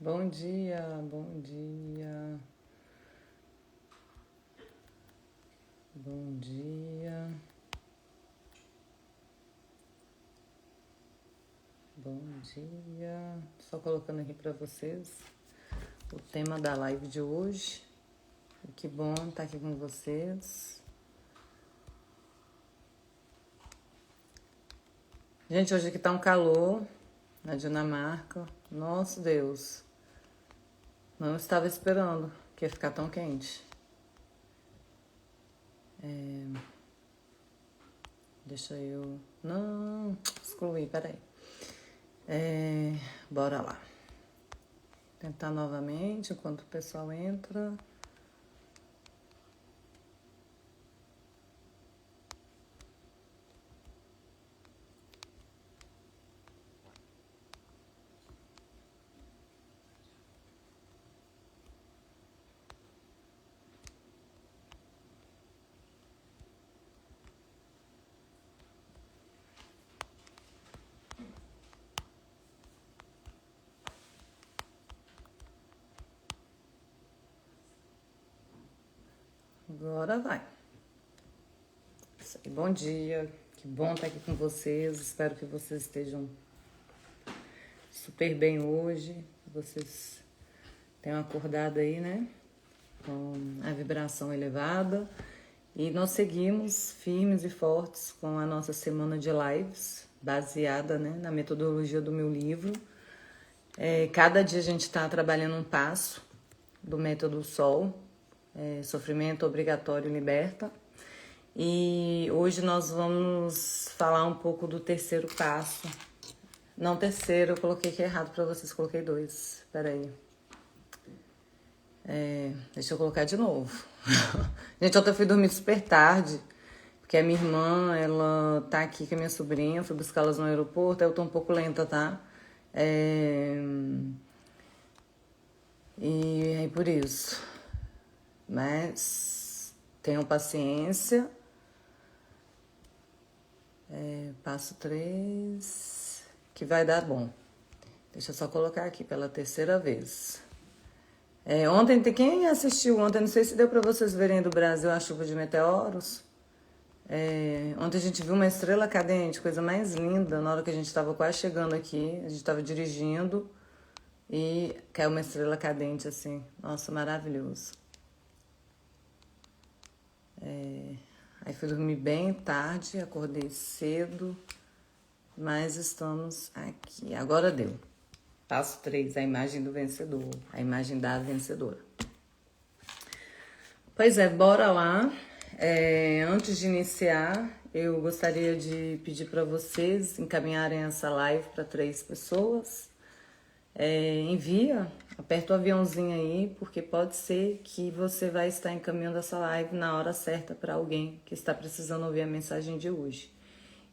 Bom dia, bom dia, bom dia, bom dia. Só colocando aqui para vocês o tema da live de hoje. Que bom estar aqui com vocês. Gente, hoje aqui tá um calor na Dinamarca. Nossa Deus, não estava esperando que ia ficar tão quente. Deixa eu... Não, excluí, peraí. Bora lá. Tentar novamente enquanto o pessoal entra. Agora vai. Bom dia, que bom estar aqui com vocês. Espero que vocês estejam super bem hoje. Vocês tenham acordado aí, né? Com a vibração elevada. E nós seguimos firmes e fortes com a nossa semana de lives, baseada, né, na metodologia do meu livro. Cada dia a gente está trabalhando um passo do método Sol, Sofrimento Obrigatório Liberta. E hoje nós vamos falar um pouco do terceiro passo. Não, terceiro, eu coloquei aqui errado para vocês, coloquei 2. Peraí. Deixa eu colocar de novo. Gente, ontem eu fui dormir super tarde, porque a minha irmã, ela tá aqui com a minha sobrinha, eu fui buscá-las no aeroporto, aí eu tô um pouco lenta, tá? E aí por isso. Mas tenham paciência. Passo 3, que vai dar bom. Deixa eu só colocar aqui pela terceira vez. Ontem, quem assistiu ontem, não sei se deu para vocês verem do Brasil a chuva de meteoros. Ontem a gente viu uma estrela cadente, coisa mais linda, na hora que a gente estava quase chegando aqui, a gente estava dirigindo e caiu uma estrela cadente assim. Nossa, maravilhoso. Aí fui dormir bem tarde, acordei cedo, mas estamos aqui. Agora deu. Passo 3, a imagem do vencedor, a imagem da vencedora. Pois é, bora lá. Antes de iniciar, eu gostaria de pedir para vocês encaminharem essa live para 3 pessoas. Aperta o aviãozinho aí, porque pode ser que você vai estar encaminhando essa live na hora certa para alguém que está precisando ouvir a mensagem de hoje.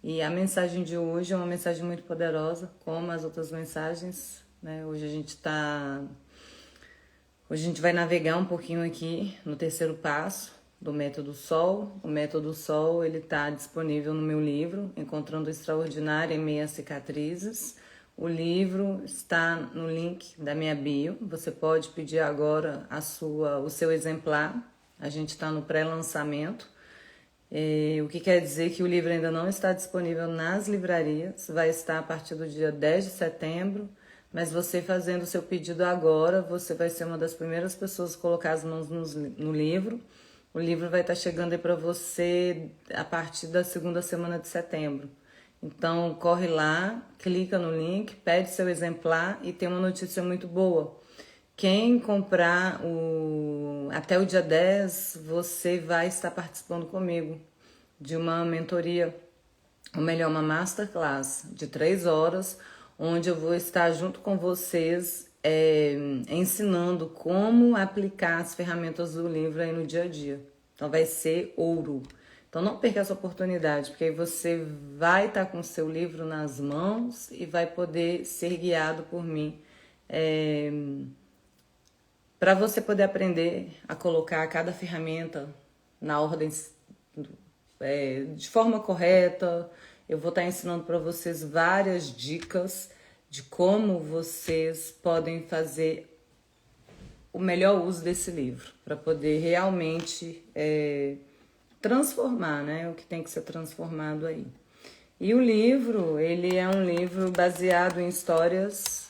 E a mensagem de hoje é uma mensagem muito poderosa, como as outras mensagens, né? Hoje a gente vai navegar um pouquinho aqui no terceiro passo do Método Sol. O Método Sol, ele está disponível no meu livro, Encontrando o Extraordinário em Meio a Cicatrizes. O livro está no link da minha bio. Você pode pedir agora o seu exemplar. A gente está no pré-lançamento. O que quer dizer que o livro ainda não está disponível nas livrarias. Vai estar a partir do dia 10 de setembro. Mas você fazendo o seu pedido agora, você vai ser uma das primeiras pessoas a colocar as mãos no livro. O livro vai estar chegando aí para você a partir da segunda semana de setembro. Então, corre lá, clica no link, pede seu exemplar e tem uma notícia muito boa. Quem comprar até o dia 10, você vai estar participando comigo de uma mentoria, ou melhor, uma masterclass de 3 horas, onde eu vou estar junto com vocês ensinando como aplicar as ferramentas do livro aí no dia a dia. Então vai ser ouro. Então não perca essa oportunidade, porque aí você vai estar com o seu livro nas mãos e vai poder ser guiado por mim para você poder aprender a colocar cada ferramenta na ordem de forma correta. Eu vou estar ensinando para vocês várias dicas de como vocês podem fazer o melhor uso desse livro, para poder realmente transformar, né, o que tem que ser transformado aí. E o livro, ele é um livro baseado em histórias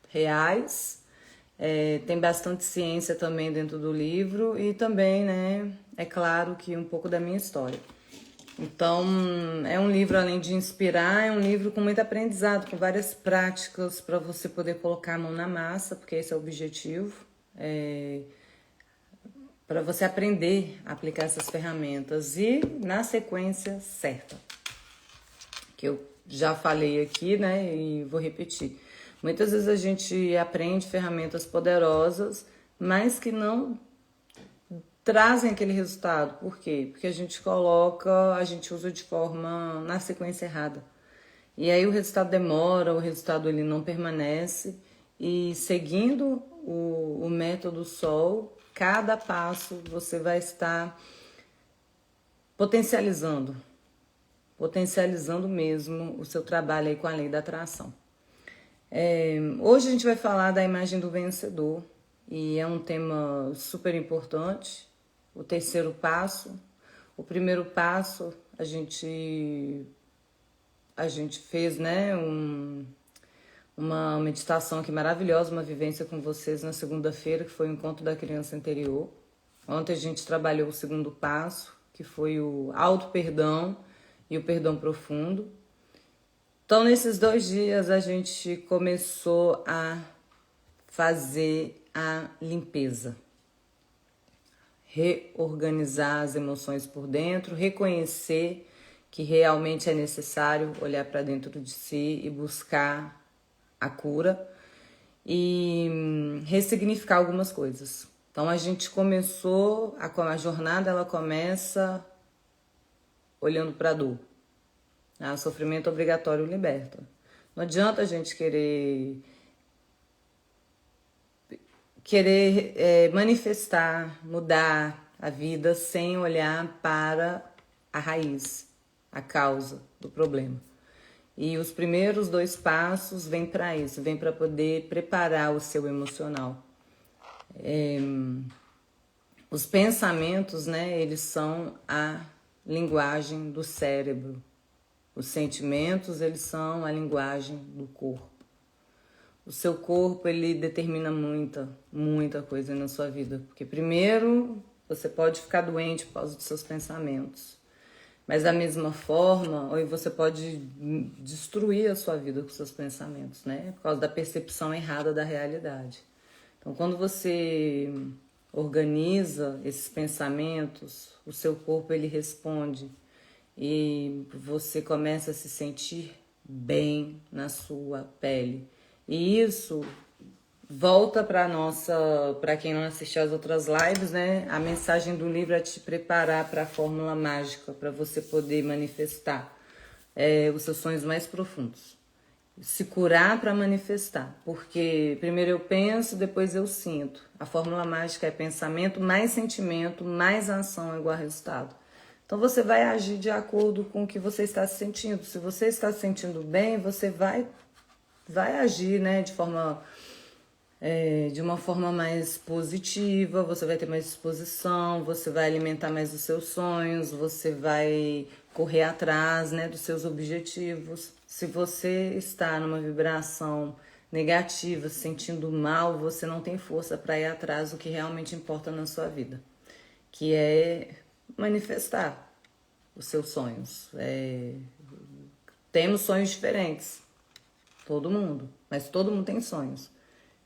reais, tem bastante ciência também dentro do livro e também, né, é claro que um pouco da minha história. Então, é um livro, além de inspirar, é um livro com muito aprendizado, com várias práticas para você poder colocar a mão na massa, porque esse é o objetivo, para você aprender a aplicar essas ferramentas e na sequência certa, que eu já falei aqui, né, e vou repetir. Muitas vezes a gente aprende ferramentas poderosas, mas que não trazem aquele resultado. Por quê? Porque a gente usa de forma na sequência errada. E aí o resultado demora, o resultado ele não permanece. E seguindo o método Sol, cada passo você vai estar potencializando mesmo o seu trabalho aí com a lei da atração. Hoje a gente vai falar da imagem do vencedor e é um tema super importante. O terceiro passo, o primeiro passo a gente fez, né, uma meditação aqui maravilhosa, uma vivência com vocês na segunda-feira, que foi o encontro da criança interior. Ontem a gente trabalhou o segundo passo, que foi o auto-perdão e o perdão profundo. Então, nesses 2 dias, a gente começou a fazer a limpeza. Reorganizar as emoções por dentro, reconhecer que realmente é necessário olhar para dentro de si e buscar a cura e ressignificar algumas coisas. Então, a gente começou, a jornada ela começa olhando para a dor. O sofrimento obrigatório liberta. Não adianta a gente querer manifestar, mudar a vida sem olhar para a raiz, a causa do problema. E os primeiros 2 passos vêm para isso, vêm para poder preparar o seu emocional. Os pensamentos, né, eles são a linguagem do cérebro. Os sentimentos, eles são a linguagem do corpo. O seu corpo, ele determina muita coisa na sua vida. Porque primeiro, você pode ficar doente por causa dos seus pensamentos. Mas da mesma forma, ou você pode destruir a sua vida com seus pensamentos, né? Por causa da percepção errada da realidade. Então, quando você organiza esses pensamentos, o seu corpo, ele responde. E você começa a se sentir bem na sua pele. E isso volta para quem não assistiu às outras lives, né? A mensagem do livro é te preparar para a fórmula mágica, para você poder manifestar os seus sonhos mais profundos. Se curar para manifestar, porque primeiro eu penso, depois eu sinto. A fórmula mágica é pensamento mais sentimento, mais ação igual a resultado. Então você vai agir de acordo com o que você está se sentindo. Se você está se sentindo bem, você vai agir, né, de uma forma mais positiva, você vai ter mais disposição, você vai alimentar mais os seus sonhos, você vai correr atrás, né, dos seus objetivos. Se você está numa vibração negativa, se sentindo mal, você não tem força para ir atrás do que realmente importa na sua vida, que é manifestar os seus sonhos. Temos sonhos diferentes, todo mundo, mas todo mundo tem sonhos.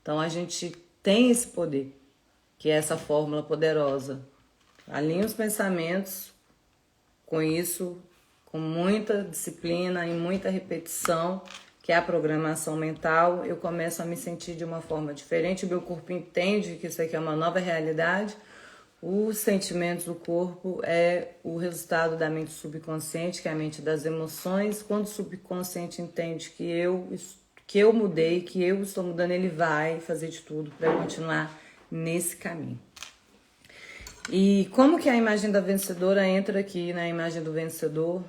Então a gente tem esse poder, que é essa fórmula poderosa. Alinha os pensamentos com isso, com muita disciplina e muita repetição, que é a programação mental, eu começo a me sentir de uma forma diferente, o meu corpo entende que isso aqui é uma nova realidade. Os sentimentos do corpo é o resultado da mente subconsciente, que é a mente das emoções. Quando o subconsciente entende que eu mudei, que eu estou mudando, ele vai fazer de tudo para eu continuar nesse caminho. E como que a imagem da vencedora entra aqui na imagem do vencedor?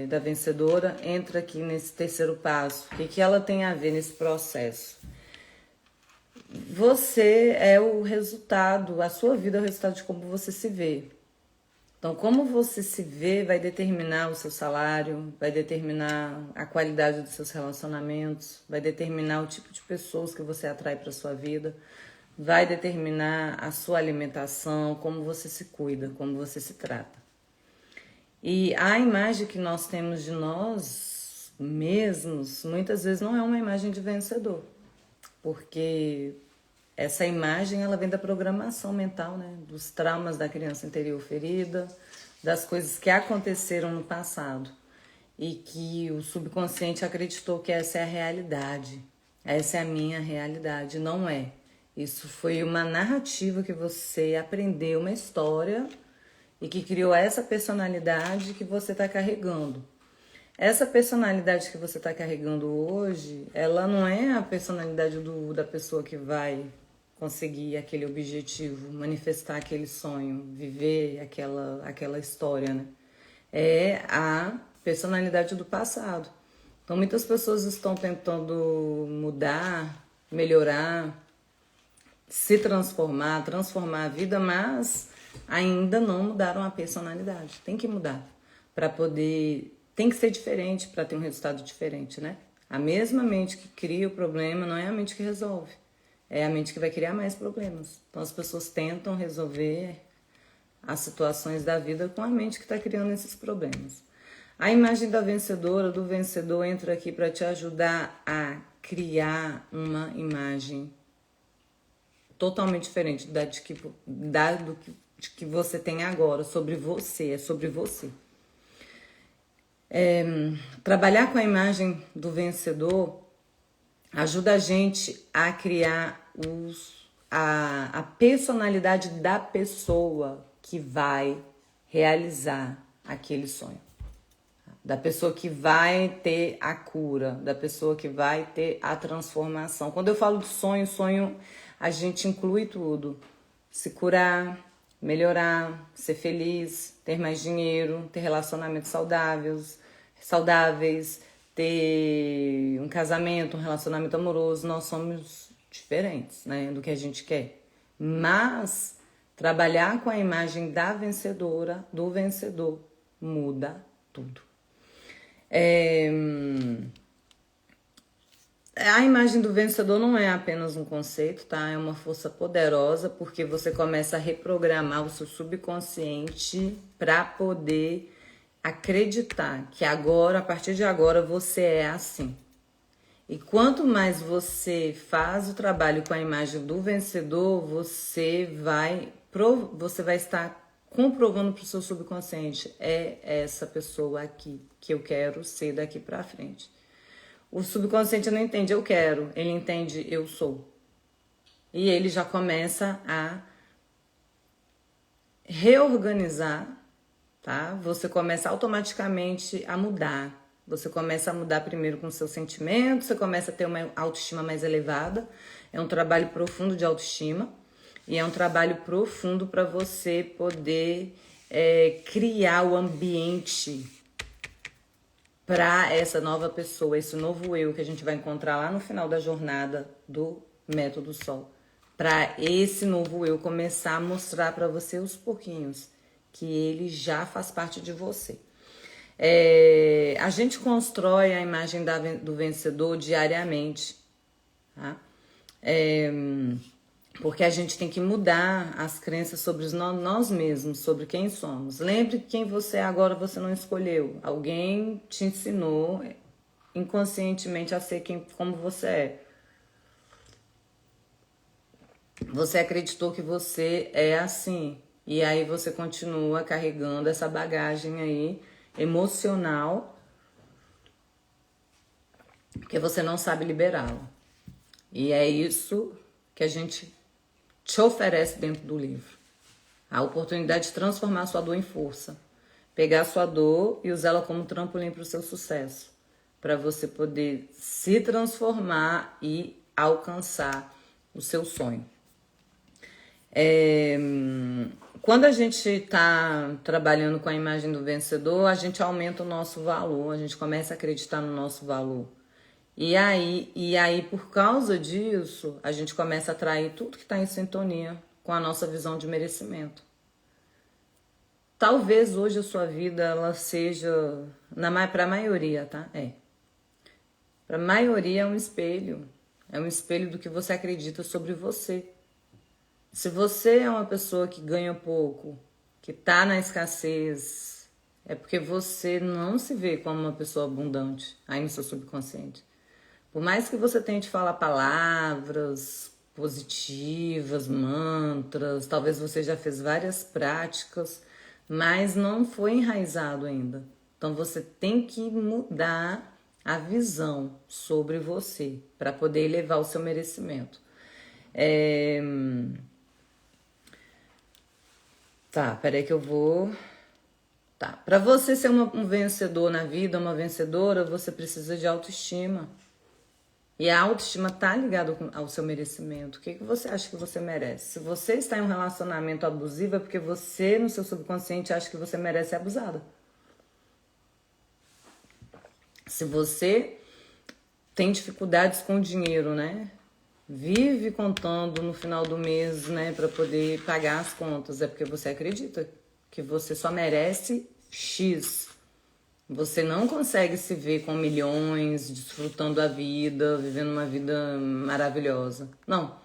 da vencedora entra aqui nesse terceiro passo. O que ela tem a ver nesse processo? Você é o resultado, a sua vida é o resultado de como você se vê. Então, como você se vê vai determinar o seu salário, vai determinar a qualidade dos seus relacionamentos, vai determinar o tipo de pessoas que você atrai para sua vida, vai determinar a sua alimentação, como você se cuida, como você se trata. E a imagem que nós temos de nós mesmos, muitas vezes não é uma imagem de vencedor, porque essa imagem ela vem da programação mental, né? Dos traumas da criança interior ferida, das coisas que aconteceram no passado e que o subconsciente acreditou que essa é a realidade, essa é a minha realidade. Não é. Isso foi uma narrativa que você aprendeu, uma história e que criou essa personalidade que você está carregando. Essa personalidade que você está carregando hoje, ela não é a personalidade da pessoa que vai conseguir aquele objetivo, manifestar aquele sonho, viver aquela história, né? É a personalidade do passado. Então, muitas pessoas estão tentando mudar, melhorar, se transformar a vida, mas ainda não mudaram a personalidade. Tem que mudar para poder... Tem que ser diferente para ter um resultado diferente, né? A mesma mente que cria o problema não é a mente que resolve. É a mente que vai criar mais problemas. Então as pessoas tentam resolver as situações da vida com a mente que está criando esses problemas. A imagem da vencedora, do vencedor, entra aqui para te ajudar a criar uma imagem totalmente diferente de que você tem agora sobre você, é sobre você. Trabalhar com a imagem do vencedor ajuda a gente a criar a personalidade da pessoa que vai realizar aquele sonho. Da pessoa que vai ter a cura, da pessoa que vai ter a transformação. Quando eu falo de sonho a gente inclui tudo. Se curar, melhorar, ser feliz, ter mais dinheiro, ter relacionamentos saudáveis, ter um casamento, um relacionamento amoroso. Nós somos diferentes, né, do que a gente quer. Mas trabalhar com a imagem da vencedora, do vencedor, muda tudo. A imagem do vencedor não é apenas um conceito, tá? É uma força poderosa, porque você começa a reprogramar o seu subconsciente para poder acreditar que agora, a partir de agora, você é assim. E quanto mais você faz o trabalho com a imagem do vencedor, você vai estar comprovando para o seu subconsciente, é essa pessoa aqui que eu quero ser daqui para frente. O subconsciente não entende eu quero, ele entende eu sou. E ele já começa a reorganizar, tá? Você começa automaticamente a mudar. Você começa a mudar primeiro com seus sentimentos, você começa a ter uma autoestima mais elevada. É um trabalho profundo de autoestima e é um trabalho profundo para você poder criar o ambiente para essa nova pessoa, esse novo eu que a gente vai encontrar lá no final da jornada do Método Sol. Para esse novo eu começar a mostrar para você aos pouquinhos que ele já faz parte de você. A gente constrói a imagem do vencedor diariamente, tá? Porque a gente tem que mudar as crenças sobre nós mesmos, sobre quem somos. Lembre que quem você é agora você não escolheu. Alguém te ensinou inconscientemente a ser como você é. Você acreditou que você é assim. E aí você continua carregando essa bagagem aí emocional, porque você não sabe liberá-la. E é isso que a gente te oferece dentro do livro. A oportunidade de transformar sua dor em força. Pegar sua dor e usá-la como trampolim para o seu sucesso. Para você poder se transformar e alcançar o seu sonho. Quando a gente está trabalhando com a imagem do vencedor, a gente aumenta o nosso valor, a gente começa a acreditar no nosso valor. E aí, por causa disso, a gente começa a atrair tudo que está em sintonia com a nossa visão de merecimento. Talvez hoje a sua vida ela seja, para a maioria, tá? Para a maioria é um espelho. É um espelho do que você acredita sobre você. Se você é uma pessoa que ganha pouco, que está na escassez, é porque você não se vê como uma pessoa abundante aí no seu subconsciente. Por mais que você tente falar palavras positivas, mantras, talvez você já fez várias práticas, mas não foi enraizado ainda. Então você tem que mudar a visão sobre você para poder elevar o seu merecimento. Tá, peraí que eu vou... Tá, para você ser um vencedor na vida, uma vencedora, você precisa de autoestima. E a autoestima tá ligada ao seu merecimento. O que você acha que você merece? Se você está em um relacionamento abusivo, é porque você, no seu subconsciente, acha que você merece ser abusada. Se você tem dificuldades com o dinheiro, né? Vive contando no final do mês, né, para poder pagar as contas, é porque você acredita que você só merece X. Você não consegue se ver com milhões, desfrutando a vida, vivendo uma vida maravilhosa. Não.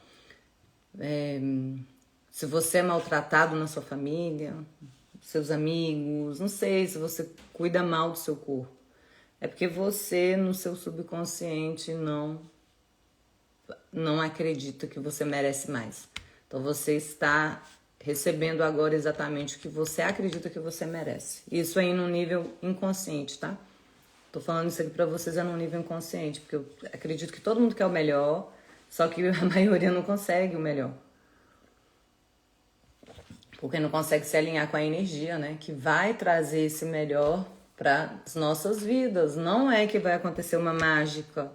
Se você é maltratado na sua família, seus amigos, não sei, se você cuida mal do seu corpo, é porque você, no seu subconsciente, não acredita que você merece mais. Então você está recebendo agora exatamente o que você acredita que você merece. Isso aí no nível inconsciente, tá? Tô falando isso aqui pra vocês no nível inconsciente, porque eu acredito que todo mundo quer o melhor, só que a maioria não consegue o melhor. Porque não consegue se alinhar com a energia, né? Que vai trazer esse melhor para as nossas vidas. Não é que vai acontecer uma mágica.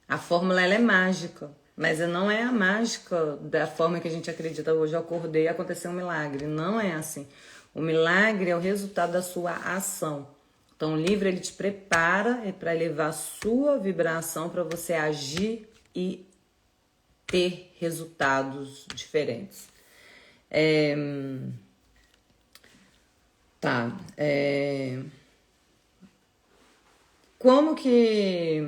A fórmula ela é mágica, mas não é a mágica da forma que a gente acredita. Hoje eu acordei e aconteceu um milagre. Não é assim. O milagre é o resultado da sua ação. Então o livro ele te prepara para elevar a sua vibração para você agir e ter resultados diferentes. Como que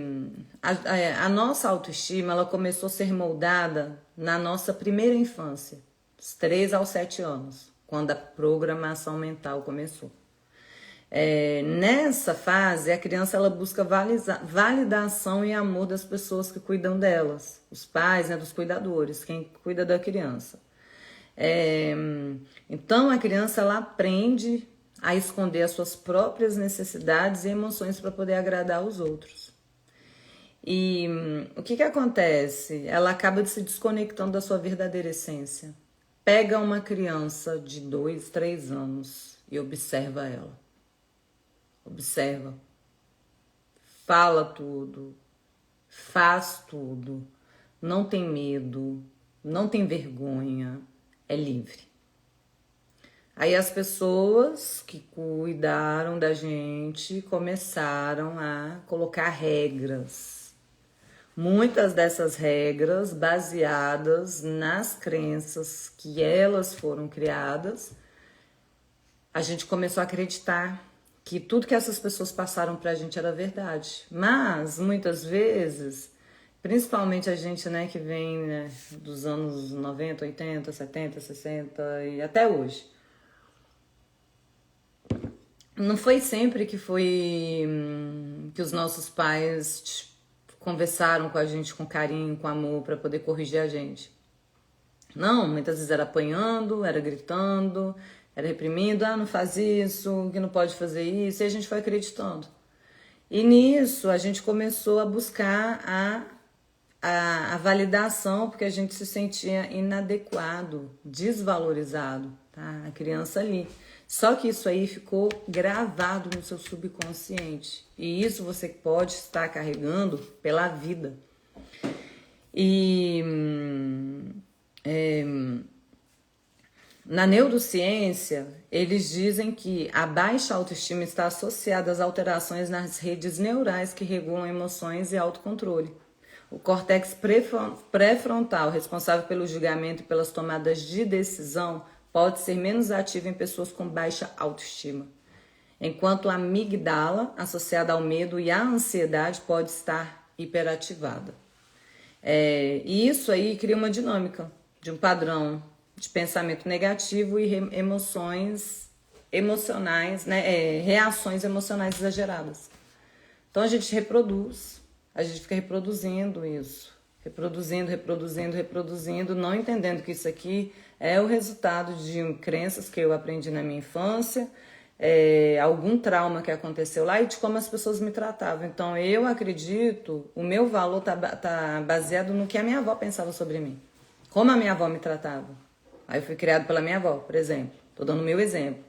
a nossa autoestima ela começou a ser moldada na nossa primeira infância, dos 3 aos 7 anos, quando a programação mental começou. Nessa fase, a criança ela busca validação e amor das pessoas que cuidam delas, os pais, né, dos cuidadores, quem cuida da criança. Então, a criança ela aprende a esconder as suas próprias necessidades e emoções para poder agradar os outros. E o que acontece? Ela acaba se desconectando da sua verdadeira essência. Pega uma criança de 2, 3 anos e observa ela. Observa. Fala tudo. Faz tudo. Não tem medo. Não tem vergonha. É livre. Aí as pessoas que cuidaram da gente começaram a colocar regras. Muitas dessas regras baseadas nas crenças que elas foram criadas, a gente começou a acreditar que tudo que essas pessoas passaram pra gente era verdade. Mas, muitas vezes, principalmente a gente, né, que vem, né, dos anos 90, 80, 70, 60 e até hoje, não foi sempre que que os nossos pais conversaram com a gente com carinho, com amor, para poder corrigir a gente. Não, muitas vezes era apanhando, era gritando, era reprimindo, não faz isso, que não pode fazer isso, e a gente foi acreditando. E nisso a gente começou a buscar a validação, porque a gente se sentia inadequado, desvalorizado, tá? A criança ali. Só que isso aí ficou gravado no seu subconsciente. E isso você pode estar carregando pela vida. E Na neurociência, eles dizem que a baixa autoestima está associada às alterações nas redes neurais que regulam emoções e autocontrole. O córtex pré-frontal, responsável pelo julgamento e pelas tomadas de decisão, pode ser menos ativo em pessoas com baixa autoestima, enquanto a amígdala, associada ao medo e à ansiedade, pode estar hiperativada. E isso aí cria uma dinâmica de um padrão de pensamento negativo e emoções emocionais, né? Reações emocionais exageradas. Então a gente reproduz, a gente fica reproduzindo isso, reproduzindo, não entendendo que isso aqui é o resultado de crenças que eu aprendi na minha infância, algum trauma que aconteceu lá e de como as pessoas me tratavam. Então eu acredito, o meu valor tá baseado no que a minha avó pensava sobre mim, como a minha avó me tratava. Aí eu fui criado pela minha avó, por exemplo. Tô dando o meu exemplo.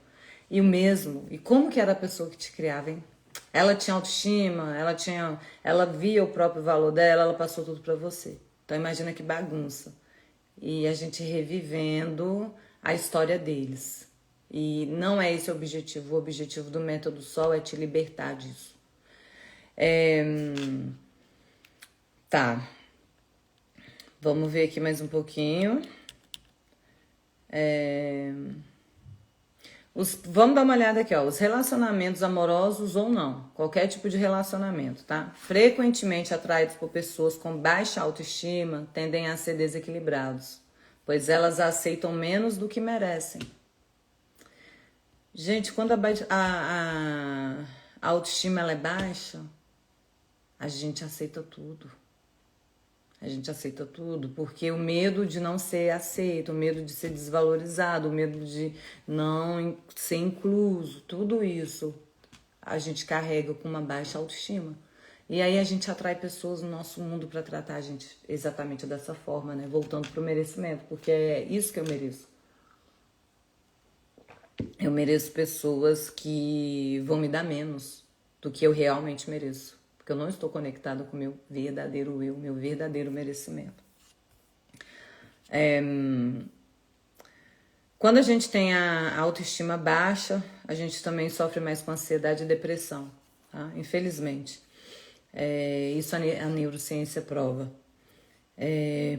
E o mesmo. E como que era a pessoa que te criava, hein? Ela tinha autoestima, ela via o próprio valor dela, ela passou tudo pra você. Então imagina que bagunça. E a gente revivendo a história deles. E não é esse o objetivo. O objetivo do Método Sol é te libertar disso. Tá. Vamos ver aqui mais um pouquinho. Vamos dar uma olhada aqui, ó. Os relacionamentos amorosos ou não, qualquer tipo de relacionamento, tá? Frequentemente atraídos por pessoas com baixa autoestima tendem a ser desequilibrados, pois elas aceitam menos do que merecem. Gente, quando a autoestima ela é baixa, a gente aceita tudo. A gente aceita tudo, porque o medo de não ser aceito, o medo de ser desvalorizado, o medo de não ser incluso, tudo isso a gente carrega com uma baixa autoestima. E aí a gente atrai pessoas no nosso mundo para tratar a gente exatamente dessa forma, né? Voltando pro merecimento, porque é isso que eu mereço. Eu mereço pessoas que vão me dar menos do que eu realmente mereço. Porque eu não estou conectada com o meu verdadeiro eu, meu verdadeiro merecimento. Quando a gente tem a autoestima baixa, a gente também sofre mais com ansiedade e depressão, tá? Infelizmente. Isso a neurociência prova.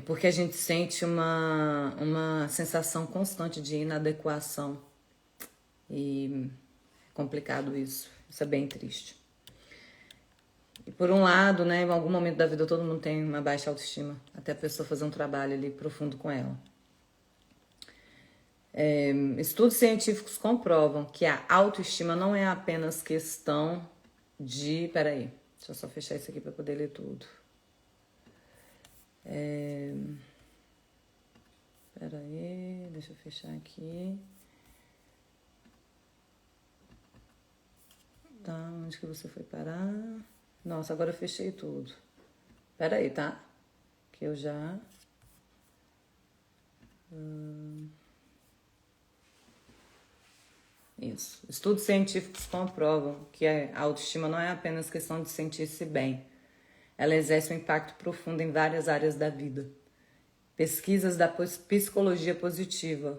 Porque a gente sente uma sensação constante de inadequação. E é complicado isso. Isso é bem triste. E por um lado, né, em algum momento da vida todo mundo tem uma baixa autoestima, até a pessoa fazer um trabalho ali profundo com ela. Estudos científicos comprovam que a autoestima não é apenas questão de... Peraí, deixa eu só fechar isso aqui para poder ler tudo. Peraí, deixa eu fechar aqui. Tá, onde que você foi parar? Nossa, agora eu fechei tudo. Pera aí, tá? Que eu já... Isso. Estudos científicos comprovam que a autoestima não é apenas questão de sentir-se bem. Ela exerce um impacto profundo em várias áreas da vida. Pesquisas da psicologia positiva,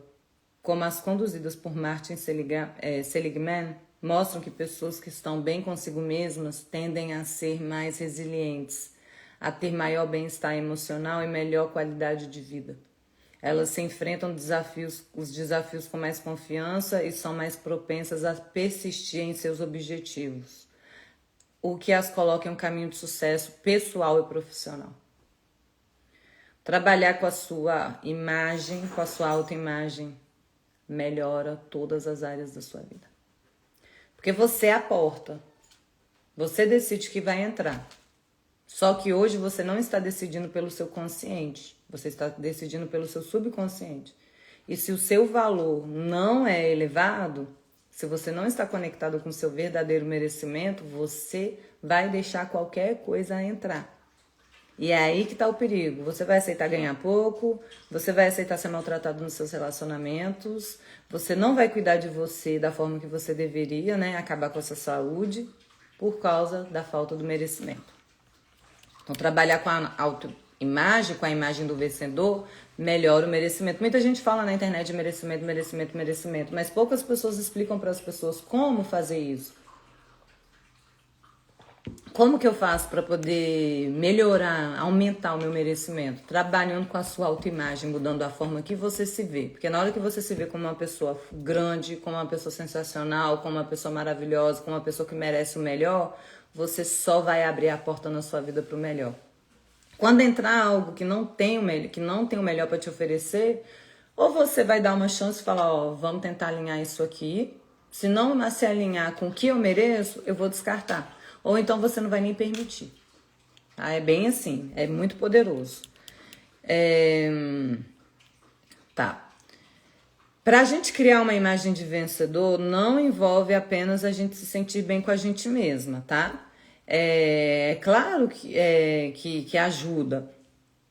como as conduzidas por Martin Seligman, mostram que pessoas que estão bem consigo mesmas tendem a ser mais resilientes, a ter maior bem-estar emocional e melhor qualidade de vida. Elas se enfrentam os desafios com mais confiança e são mais propensas a persistir em seus objetivos, o que as coloca em um caminho de sucesso pessoal e profissional. Trabalhar com a sua imagem, com a sua autoimagem, melhora todas as áreas da sua vida. Porque você é a porta. Você decide que vai entrar. Só que hoje você não está decidindo pelo seu consciente. Você está decidindo pelo seu subconsciente. E se o seu valor não é elevado, se você não está conectado com o seu verdadeiro merecimento, você vai deixar qualquer coisa entrar. E é aí que está o perigo. Você vai aceitar ganhar pouco, você vai aceitar ser maltratado nos seus relacionamentos, você não vai cuidar de você da forma que você deveria, né? Acabar com a sua saúde por causa da falta do merecimento. Então, trabalhar com a imagem, com a imagem do vencedor, melhora o merecimento. Muita gente fala na internet de merecimento, merecimento, merecimento, mas poucas pessoas explicam para as pessoas como fazer isso. Como que eu faço para poder melhorar, aumentar o meu merecimento? Trabalhando com a sua autoimagem, mudando a forma que você se vê. Porque na hora que você se vê como uma pessoa grande, como uma pessoa sensacional, como uma pessoa maravilhosa, como uma pessoa que merece o melhor, você só vai abrir a porta na sua vida para o melhor. Quando entrar algo que não tem o melhor para te oferecer, ou você vai dar uma chance e falar, ó, vamos tentar alinhar isso aqui. Se não se alinhar com o que eu mereço, eu vou descartar. Ou então você não vai nem permitir. Tá? É bem assim, é muito poderoso. Tá. Pra gente criar uma imagem de vencedor, não envolve apenas a gente se sentir bem com a gente mesma, tá? É claro que ajuda,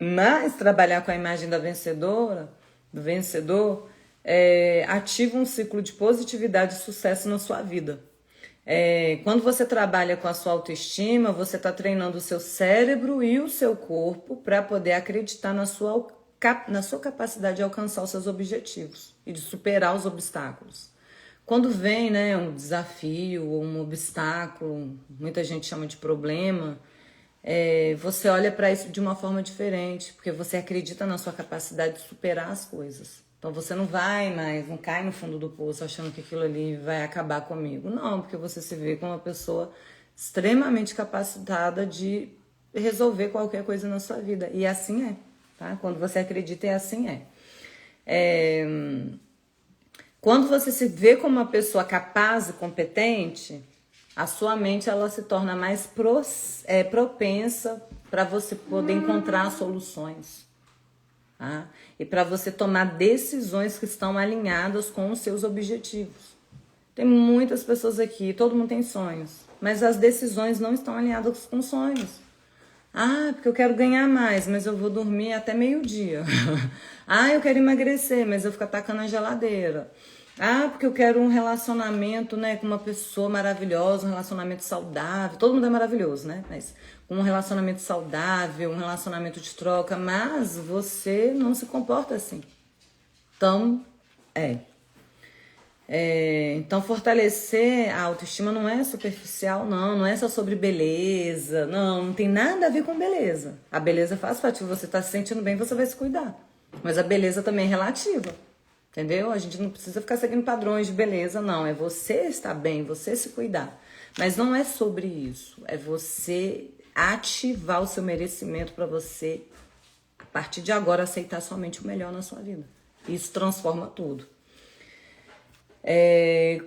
mas trabalhar com a imagem da vencedora, do vencedor, ativa um ciclo de positividade e sucesso na sua vida. Quando você trabalha com a sua autoestima, você está treinando o seu cérebro e o seu corpo para poder acreditar na sua capacidade de alcançar os seus objetivos e de superar os obstáculos. Quando vem, né, um desafio ou um obstáculo, muita gente chama de problema, você olha para isso de uma forma diferente, porque você acredita na sua capacidade de superar as coisas. Então você não cai no fundo do poço achando que aquilo ali vai acabar comigo. Não, porque você se vê como uma pessoa extremamente capacitada de resolver qualquer coisa na sua vida. E assim é, tá? Quando você acredita, assim é. Quando você se vê como uma pessoa capaz e competente, a sua mente ela se torna mais propensa para você poder encontrar soluções. Tá? E para você tomar decisões que estão alinhadas com os seus objetivos. Tem muitas pessoas aqui, todo mundo tem sonhos, mas as decisões não estão alinhadas com sonhos. Ah, porque eu quero ganhar mais, mas eu vou dormir até meio-dia. Ah, eu quero emagrecer, mas eu fico atacando a geladeira. Ah, porque eu quero um relacionamento, né, com uma pessoa maravilhosa, um relacionamento saudável. Todo mundo é maravilhoso, né? Mas um relacionamento saudável, um relacionamento de troca, mas você não se comporta assim. Então, então fortalecer a autoestima não é superficial, não é só sobre beleza, não tem nada a ver com beleza. A beleza faz parte, você tá se sentindo bem, você vai se cuidar. Mas a beleza também é relativa. Entendeu? A gente não precisa ficar seguindo padrões de beleza, não. É você estar bem, você se cuidar. Mas não é sobre isso. É você ativar o seu merecimento para você, a partir de agora, aceitar somente o melhor na sua vida. Isso transforma tudo.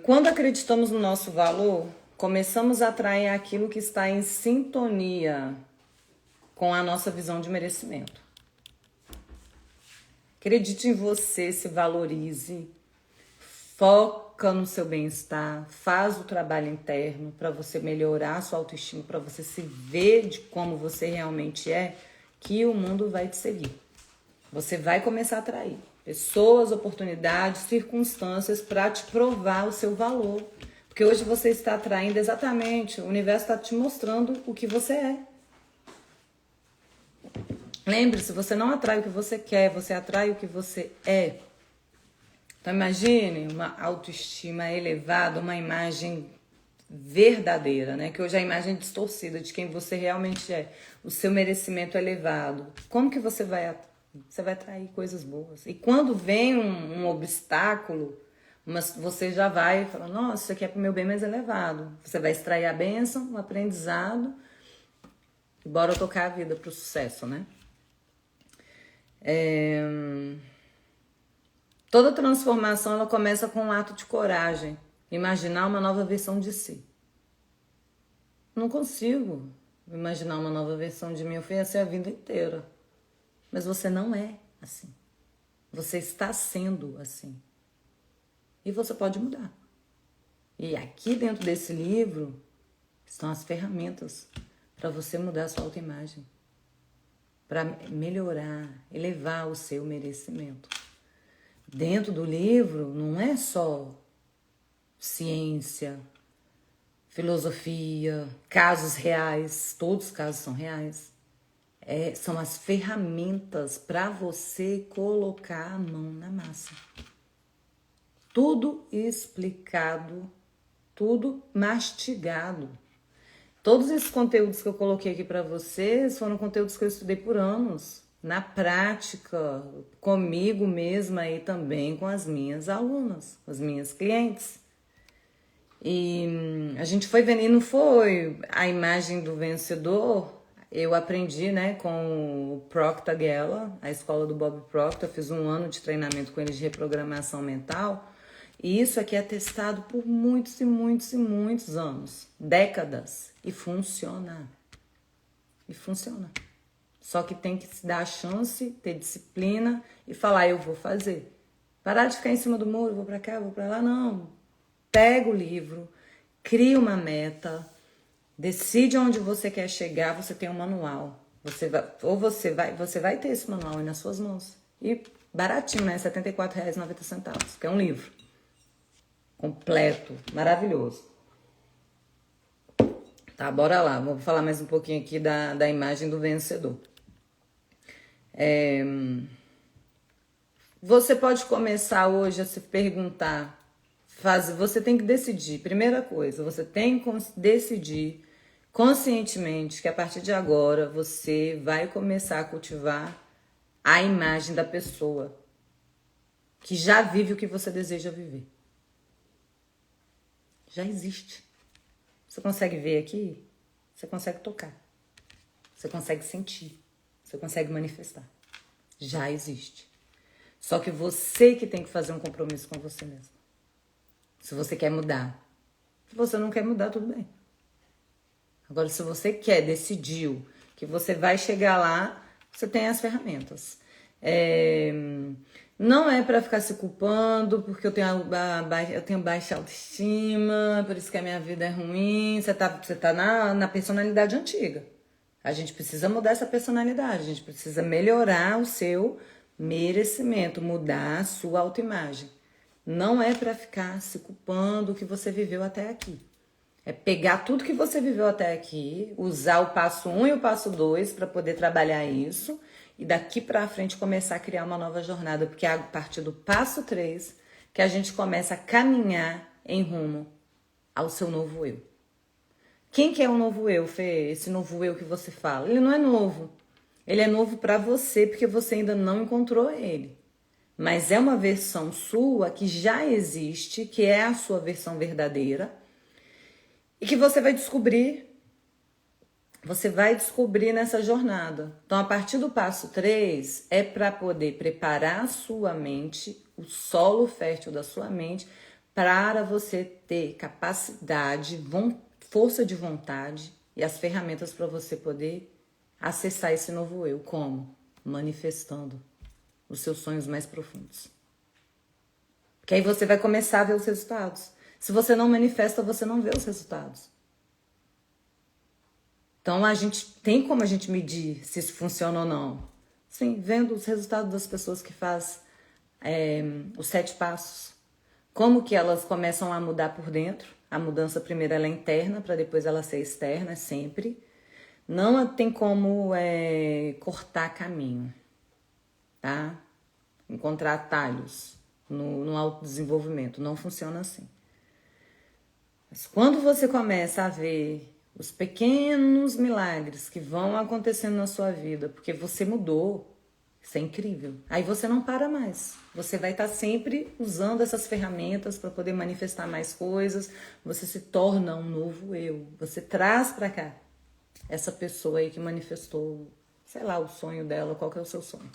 Quando acreditamos no nosso valor, começamos a atrair aquilo que está em sintonia com a nossa visão de merecimento. Acredite em você, se valorize, foca no seu bem-estar, faz o trabalho interno para você melhorar a sua autoestima, para você se ver de como você realmente é, que o mundo vai te seguir. Você vai começar a atrair pessoas, oportunidades, circunstâncias para te provar o seu valor. Porque hoje você está atraindo exatamente, o universo está te mostrando o que você é. Lembre-se, você não atrai o que você quer, você atrai o que você é. Então imagine uma autoestima elevada, uma imagem verdadeira, né? Que hoje é a imagem distorcida de quem você realmente é. O seu merecimento elevado. Como que você vai atrair coisas boas? E quando vem um obstáculo, você já vai falar, nossa, isso aqui é pro meu bem mais elevado. Você vai extrair a bênção, o aprendizado e bora tocar a vida pro sucesso, né? Toda transformação ela começa com um ato de coragem. Imaginar uma nova versão de si. Não consigo imaginar uma nova versão de mim. Eu fui assim a vida inteira. Mas você não é assim. Você está sendo assim. E você pode mudar. E aqui dentro desse livro estão as ferramentas para você mudar a sua autoimagem. Para melhorar, elevar o seu merecimento. Dentro do livro não é só ciência, filosofia, casos reais, todos os casos são reais. São as ferramentas para você colocar a mão na massa. Tudo explicado, tudo mastigado. Todos esses conteúdos que eu coloquei aqui para vocês foram conteúdos que eu estudei por anos, na prática, comigo mesma e também com as minhas alunas, as minhas clientes. E a gente foi vendo, e não foi a imagem do vencedor. Eu aprendi, né, com o Proctor Gala, a escola do Bob Proctor. Fiz 1 ano de treinamento com ele de reprogramação mental. E isso aqui é testado por muitos e muitos e muitos anos, décadas. E funciona. E funciona. Só que tem que se dar a chance, ter disciplina e falar, eu vou fazer. Parar de ficar em cima do muro, vou pra cá, vou pra lá, não. Pega o livro, cria uma meta, decide onde você quer chegar, você tem um manual. Você vai ter esse manual aí nas suas mãos. E baratinho, né? R$ 74,90, que é um livro. Completo, maravilhoso. Tá, bora lá. Vou falar mais um pouquinho aqui da imagem do vencedor. Você pode começar hoje a se perguntar, você tem que decidir, primeira coisa, você tem que decidir conscientemente que a partir de agora você vai começar a cultivar a imagem da pessoa que já vive o que você deseja viver. Já existe. Você consegue ver aqui? Você consegue tocar. Você consegue sentir. Você consegue manifestar. Já existe. Só que você que tem que fazer um compromisso com você mesmo. Se você quer mudar. Se você não quer mudar, tudo bem. Agora, se você decidiu que você vai chegar lá, você tem as ferramentas. Não é para ficar se culpando, porque eu tenho baixa autoestima, por isso que a minha vida é ruim. Você tá na personalidade antiga. A gente precisa mudar essa personalidade, a gente precisa melhorar o seu merecimento, mudar a sua autoimagem. Não é para ficar se culpando o que você viveu até aqui. É pegar tudo que você viveu até aqui, usar o passo 1 e o passo 2 para poder trabalhar isso e daqui para frente começar a criar uma nova jornada, porque é a partir do passo 3 que a gente começa a caminhar em rumo ao seu novo eu. Quem que é o novo eu, Fê? Esse novo eu que você fala? Ele não é novo. Ele é novo para você porque você ainda não encontrou ele. Mas é uma versão sua que já existe, que é a sua versão verdadeira e que você vai descobrir. Você vai descobrir nessa jornada. Então, a partir do passo 3, é para poder preparar a sua mente, o solo fértil da sua mente, para você ter capacidade, força de vontade e as ferramentas para você poder acessar esse novo eu. Como? Manifestando os seus sonhos mais profundos. Que aí você vai começar a ver os resultados. Se você não manifesta, você não vê os resultados. Então, tem como a gente medir se isso funciona ou não? Sim, vendo os resultados das pessoas que fazem os 7 passos. Como que elas começam a mudar por dentro. A mudança primeiro ela é interna, para depois ela ser externa, sempre. Não tem como cortar caminho, tá? Encontrar atalhos no autodesenvolvimento. Não funciona assim. Mas quando você começa a ver os pequenos milagres que vão acontecendo na sua vida, porque você mudou, isso é incrível. Aí você não para mais. Você vai estar sempre usando essas ferramentas para poder manifestar mais coisas. Você se torna um novo eu. Você traz para cá essa pessoa aí que manifestou, sei lá, o sonho dela. Qual que é o seu sonho?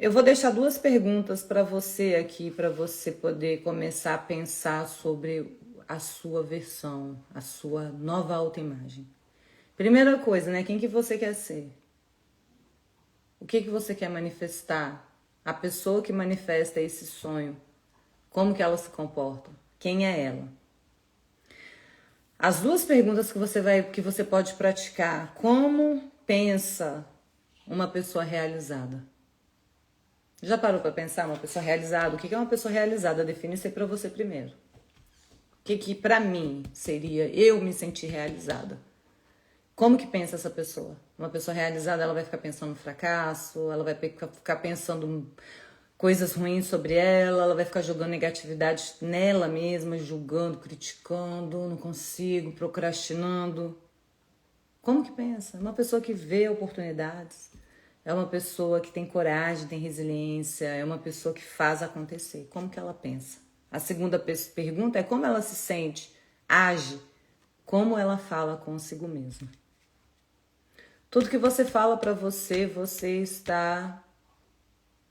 Eu vou deixar 2 perguntas para você aqui, para você poder começar a pensar sobre a sua versão, a sua nova autoimagem. Primeira coisa, né? Quem que você quer ser? O que você quer manifestar? A pessoa que manifesta esse sonho, como que ela se comporta? Quem é ela? As 2 perguntas que você pode praticar. Como pensa uma pessoa realizada? Já parou para pensar uma pessoa realizada? O que é uma pessoa realizada? Define isso aí para você primeiro. O que para mim seria eu me sentir realizada? Como que pensa essa pessoa? Uma pessoa realizada, ela vai ficar pensando no fracasso, ela vai ficar pensando coisas ruins sobre ela, ela vai ficar jogando negatividade nela mesma, julgando, criticando, não consigo, procrastinando. Como que pensa? É uma pessoa que vê oportunidades, é uma pessoa que tem coragem, tem resiliência, é uma pessoa que faz acontecer. Como que ela pensa? A segunda pergunta é como ela se sente, age, como ela fala consigo mesma. Tudo que você fala para você, você está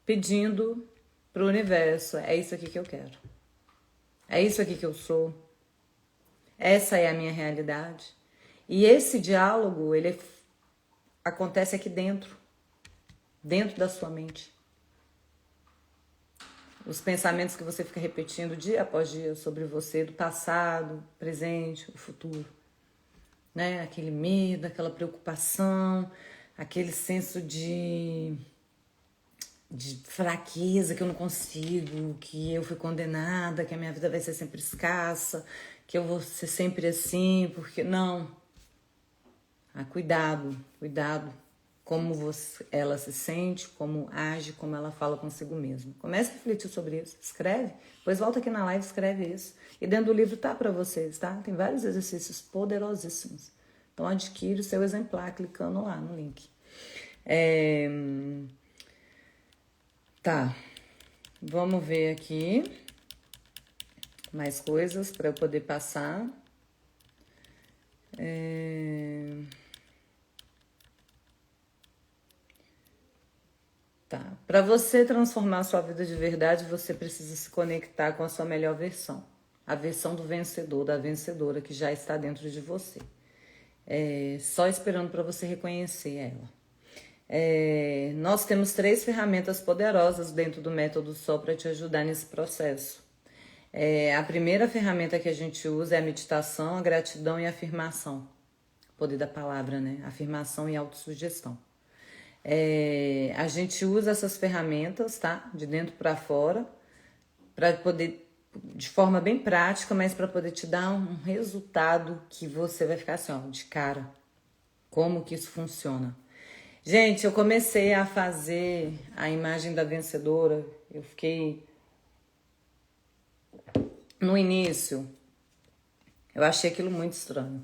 pedindo para o universo. É isso aqui que eu quero. É isso aqui que eu sou. Essa é a minha realidade. E esse diálogo, ele acontece aqui dentro da sua mente. Os pensamentos que você fica repetindo dia após dia sobre você, do passado, presente, o futuro. Né? Aquele medo, aquela preocupação, aquele senso de fraqueza, que eu não consigo, que eu fui condenada, que a minha vida vai ser sempre escassa, que eu vou ser sempre assim, porque não. Cuidado como ela se sente, como age, como ela fala consigo mesma. Comece a refletir sobre isso, escreve, depois volta aqui na live e escreve isso. E dentro do livro tá para vocês, tá? Tem vários exercícios poderosíssimos. Então adquire o seu exemplar clicando lá no link. Tá, vamos ver aqui mais coisas para eu poder passar. Tá. Para você transformar a sua vida de verdade, você precisa se conectar com a sua melhor versão. A versão do vencedor, da vencedora que já está dentro de você. Só esperando para você reconhecer ela. Nós temos 3 ferramentas poderosas dentro do Método Sol para te ajudar nesse processo. A primeira ferramenta que a gente usa é a meditação, a gratidão e a afirmação. O poder da palavra, né? Afirmação e autossugestão. A gente usa essas ferramentas, tá? De dentro para fora, para poder, de forma bem prática, mas para poder te dar um resultado que você vai ficar assim, ó, de cara. Como que isso funciona? Gente, eu comecei a fazer a imagem da vencedora. Eu fiquei no início. Eu achei aquilo muito estranho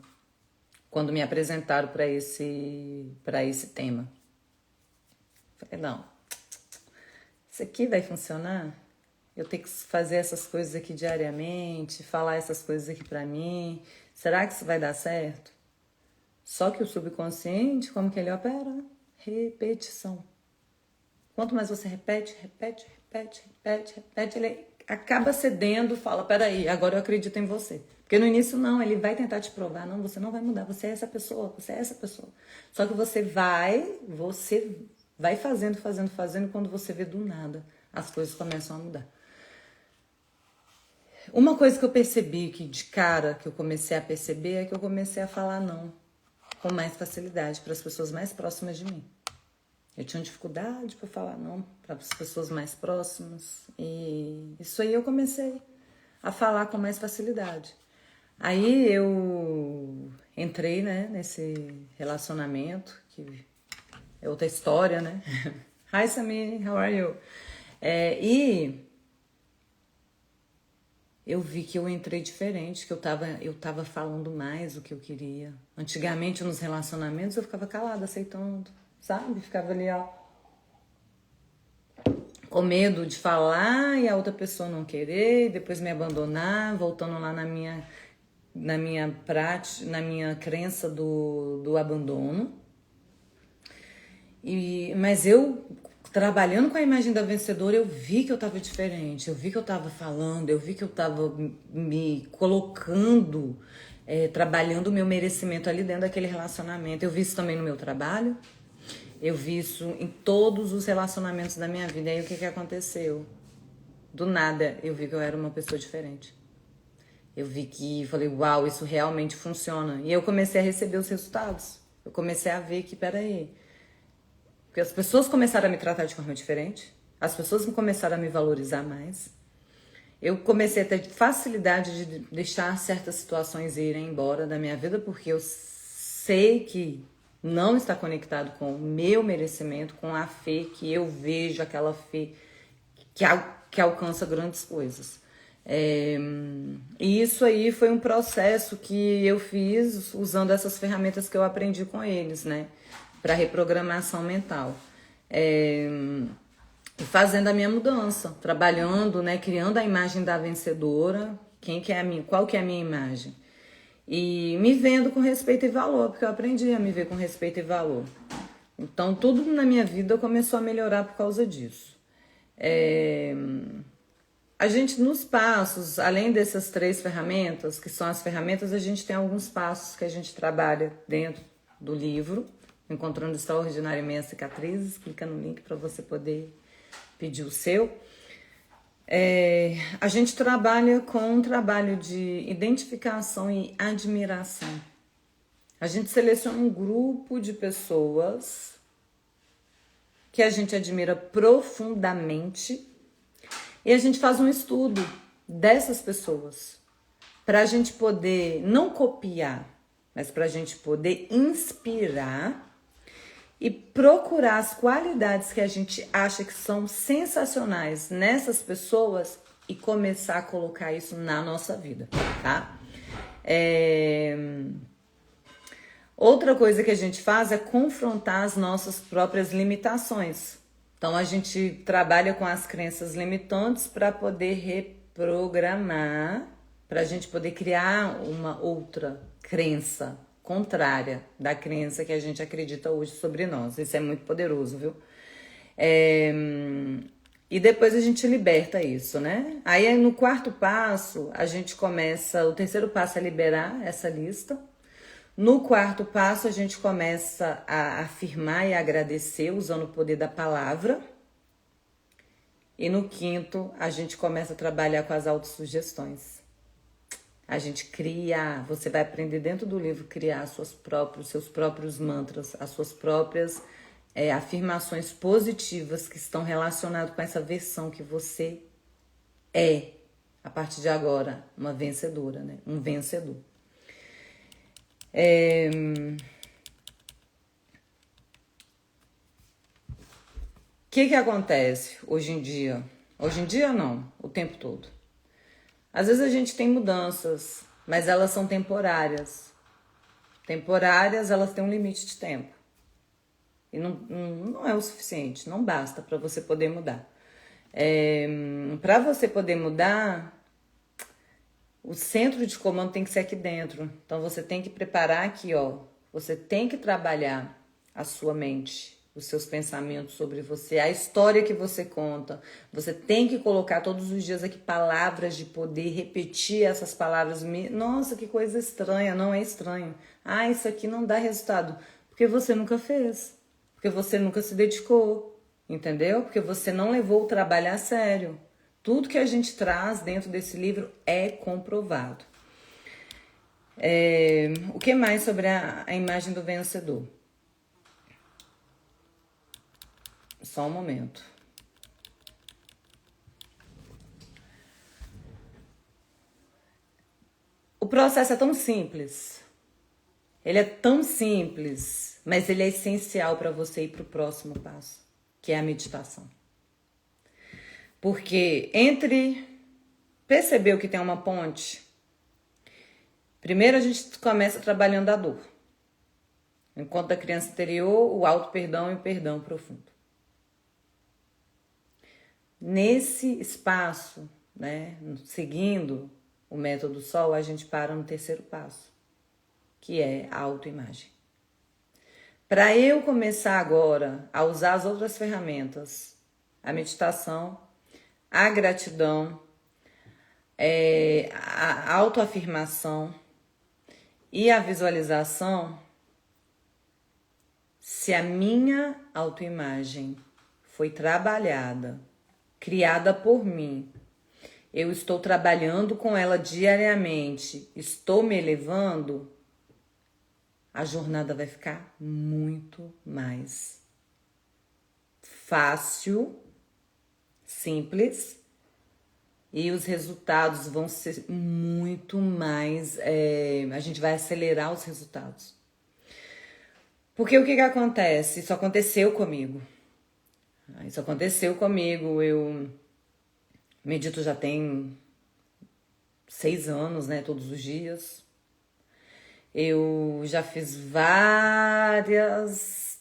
quando me apresentaram para esse tema. Falei, não, isso aqui vai funcionar? Eu tenho que fazer essas coisas aqui diariamente, falar essas coisas aqui pra mim. Será que isso vai dar certo? Só que o subconsciente, como que ele opera? Repetição. Quanto mais você repete, ele acaba cedendo, fala, peraí, agora eu acredito em você. Porque no início não, ele vai tentar te provar, não, você não vai mudar, você é essa pessoa, você é essa pessoa. Só que você vai fazendo, quando você vê do nada, as coisas começam a mudar. Uma coisa que eu percebi, que de cara que eu comecei a perceber, é que eu comecei a falar não com mais facilidade para as pessoas mais próximas de mim. Eu tinha dificuldade para falar não para as pessoas mais próximas, e isso aí eu comecei a falar com mais facilidade. Aí eu entrei, né, nesse relacionamento, que é outra história, né? Hi, Samir, how are you? E eu vi que eu entrei diferente, que eu tava falando mais o que eu queria. Antigamente, nos relacionamentos, eu ficava calada, aceitando, sabe? Ficava ali, ó, com medo de falar e a outra pessoa não querer, depois me abandonar, voltando lá na minha prática, na minha crença do abandono. Mas eu, trabalhando com a imagem da vencedora, eu vi que eu tava diferente, eu vi que eu tava falando, eu vi que eu tava me colocando, trabalhando o meu merecimento ali dentro daquele relacionamento. Eu vi isso também no meu trabalho, eu vi isso em todos os relacionamentos da minha vida. E aí o que aconteceu? Do nada eu vi que eu era uma pessoa diferente. Eu vi que, falei, uau, isso realmente funciona. E eu comecei a receber os resultados. Eu comecei a ver que, peraí, porque as pessoas começaram a me tratar de forma diferente, as pessoas começaram a me valorizar mais. Eu comecei a ter facilidade de deixar certas situações irem embora da minha vida, porque eu sei que não está conectado com o meu merecimento, com a fé que eu vejo, aquela fé que alcança grandes coisas. E isso aí foi um processo que eu fiz usando essas ferramentas que eu aprendi com eles, né? Para reprogramação mental. Fazendo a minha mudança, trabalhando, né? Criando a imagem da vencedora. Qual que é a minha imagem? E me vendo com respeito e valor, porque eu aprendi a me ver com respeito e valor. Então, tudo na minha vida começou a melhorar por causa disso. A gente, nos passos, além dessas 3 ferramentas, que são as ferramentas, a gente tem alguns passos que a gente trabalha dentro do livro, Encontrando Extraordinário em Meias Cicatrizes. Clica no link para você poder pedir o seu. A gente trabalha com um trabalho de identificação e admiração. A gente seleciona um grupo de pessoas que a gente admira profundamente e a gente faz um estudo dessas pessoas para a gente poder não copiar, mas para a gente poder inspirar e procurar as qualidades que a gente acha que são sensacionais nessas pessoas e começar a colocar isso na nossa vida, tá? Outra coisa que a gente faz é confrontar as nossas próprias limitações. Então, a gente trabalha com as crenças limitantes para poder reprogramar, para a gente poder criar uma outra crença contrária da crença que a gente acredita hoje sobre nós. Isso é muito poderoso, viu? E depois a gente liberta isso, né? Aí no 4º passo, a gente começa, o 3º passo é liberar essa lista. No 4º passo, a gente começa a afirmar e agradecer usando o poder da palavra. E no 5º, a gente começa a trabalhar com as autossugestões. A gente cria, você vai aprender dentro do livro criar seus próprios mantras, as suas próprias afirmações positivas que estão relacionadas com essa versão que você é, a partir de agora, uma vencedora, né? Um vencedor. O que acontece hoje em dia? Hoje em dia não, o tempo todo. Às vezes a gente tem mudanças, mas elas são temporárias. Temporárias, elas têm um limite de tempo. E não é o suficiente, não basta para você poder mudar. Para você poder mudar, o centro de comando tem que ser aqui dentro. Então você tem que preparar aqui, ó. Você tem que trabalhar a sua mente, os seus pensamentos sobre você, a história que você conta. Você tem que colocar todos os dias aqui palavras de poder, repetir essas palavras. Nossa, que coisa estranha. Não é estranho. Ah, isso aqui não dá resultado. Porque você nunca fez. Porque você nunca se dedicou. Entendeu? Porque você não levou o trabalho a sério. Tudo que a gente traz dentro desse livro é comprovado. O que mais sobre a imagem do vencedor? Só um momento. O processo é tão simples. Ele é tão simples, mas ele é essencial para você ir para o próximo passo, que é a meditação. Porque entre perceber que tem uma ponte, primeiro a gente começa trabalhando a dor. Enquanto a criança interior, o auto-perdão e o perdão profundo. Nesse espaço, né, seguindo o método Sol, a gente para no 3º passo, que é a autoimagem. Para eu começar agora a usar as outras ferramentas, a meditação, a gratidão, a autoafirmação e a visualização, se a minha autoimagem foi trabalhada, criada por mim, eu estou trabalhando com ela diariamente, estou me elevando, a jornada vai ficar muito mais fácil, simples, e os resultados vão ser muito mais... a gente vai acelerar os resultados. Porque o que que acontece? Isso aconteceu comigo. Isso aconteceu comigo. Eu medito já tem 6 anos, né? Todos os dias. Eu já fiz vários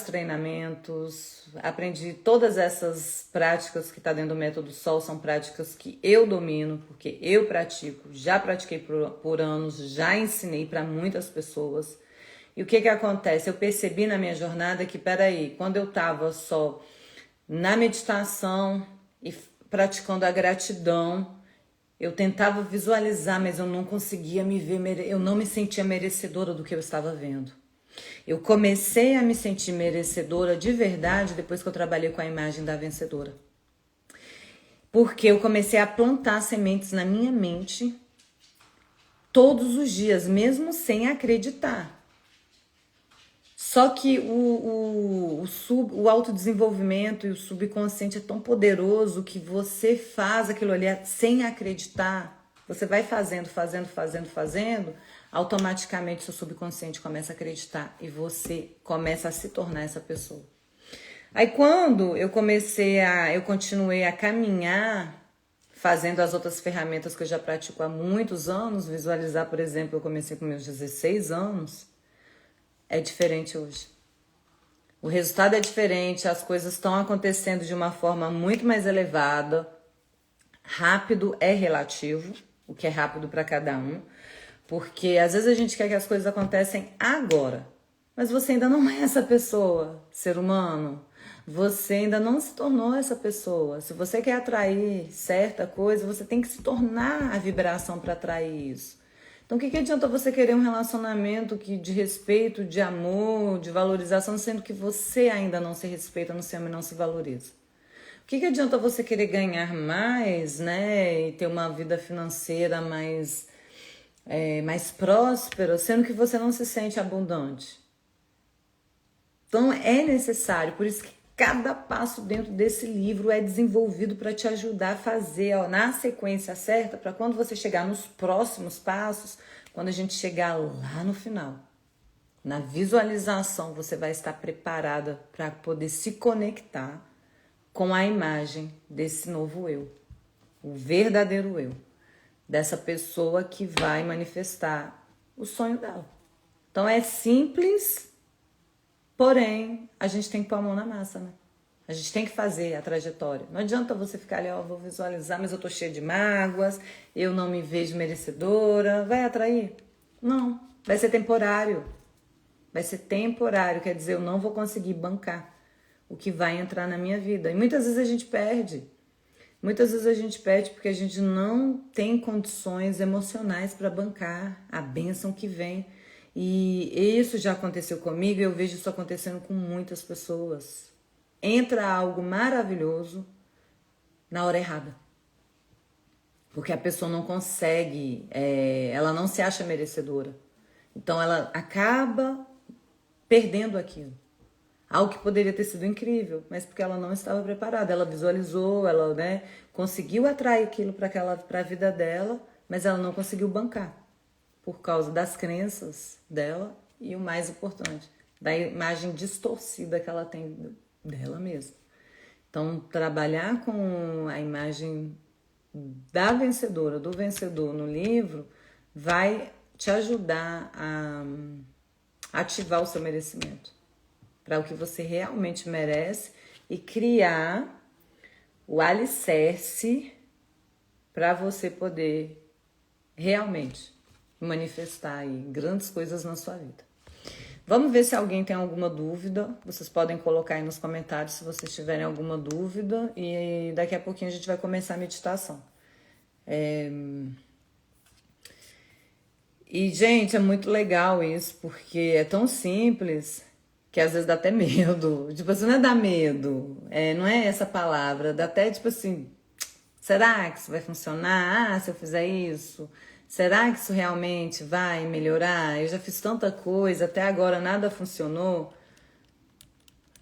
treinamentos, aprendi todas essas práticas que está dentro do Método Sol, são práticas que eu domino, porque eu pratico, já pratiquei por anos, já ensinei para muitas pessoas. E o que que acontece? Eu percebi na minha jornada que, peraí, quando eu estava só na meditação e praticando a gratidão, eu tentava visualizar, mas eu não conseguia me ver, eu não me sentia merecedora do que eu estava vendo. Eu comecei a me sentir merecedora de verdade depois que eu trabalhei com a imagem da vencedora. Porque eu comecei a plantar sementes na minha mente todos os dias, mesmo sem acreditar. Só que o autodesenvolvimento e o subconsciente é tão poderoso que você faz aquilo ali sem acreditar. Você vai fazendo, automaticamente seu subconsciente começa a acreditar e você começa a se tornar essa pessoa. Aí quando eu continuei a caminhar, fazendo as outras ferramentas que eu já pratico há muitos anos, visualizar, por exemplo, eu comecei com meus 16 anos, é diferente hoje. O resultado é diferente, as coisas estão acontecendo de uma forma muito mais elevada. Rápido é relativo, o que é rápido para cada um, porque às vezes a gente quer que as coisas acontecem agora, mas você ainda não é essa pessoa, ser humano. Você ainda não se tornou essa pessoa. Se você quer atrair certa coisa, você tem que se tornar a vibração para atrair isso. Então, o que adianta você querer um relacionamento de respeito, de amor, de valorização, sendo que você ainda não se respeita, não se ama e não se valoriza? O que adianta você querer ganhar mais, né, e ter uma vida financeira mais próspera, sendo que você não se sente abundante? Então, é necessário, por isso que cada passo dentro desse livro é desenvolvido para te ajudar a fazer na sequência certa, para quando você chegar nos próximos passos, quando a gente chegar lá no final, na visualização, você vai estar preparada para poder se conectar com a imagem desse novo eu, o verdadeiro eu, dessa pessoa que vai manifestar o sonho dela. Então é simples, porém a gente tem que pôr a mão na massa, né? A gente tem que fazer a trajetória. Não adianta você ficar ali, vou visualizar, mas eu tô cheia de mágoas, eu não me vejo merecedora. Vai atrair? Não, vai ser temporário. Vai ser temporário, quer dizer, eu não vou conseguir bancar o que vai entrar na minha vida. E muitas vezes a gente perde. Muitas vezes a gente perde porque a gente não tem condições emocionais para bancar a bênção que vem. E isso já aconteceu comigo e eu vejo isso acontecendo com muitas pessoas. Entra algo maravilhoso na hora errada. Porque a pessoa não consegue, ela não se acha merecedora. Então ela acaba perdendo aquilo. Algo que poderia ter sido incrível, mas porque ela não estava preparada. Ela visualizou, ela, né, conseguiu atrair aquilo para a vida dela, mas ela não conseguiu bancar por causa das crenças dela e o mais importante, da imagem distorcida que ela tem dela mesma. Então, trabalhar com a imagem da vencedora, do vencedor no livro, vai te ajudar a ativar o seu merecimento para o que você realmente merece e criar o alicerce para você poder realmente manifestar aí grandes coisas na sua vida. Vamos ver se alguém tem alguma dúvida. Vocês podem colocar aí nos comentários se vocês tiverem alguma dúvida e daqui a pouquinho a gente vai começar a meditação. E, gente, é muito legal isso, porque é tão simples que às vezes dá até medo. Tipo assim, não é dar medo, não é essa palavra, dá até tipo assim, será que isso vai funcionar? Ah, se eu fizer isso, será que isso realmente vai melhorar? Eu já fiz tanta coisa, até agora nada funcionou.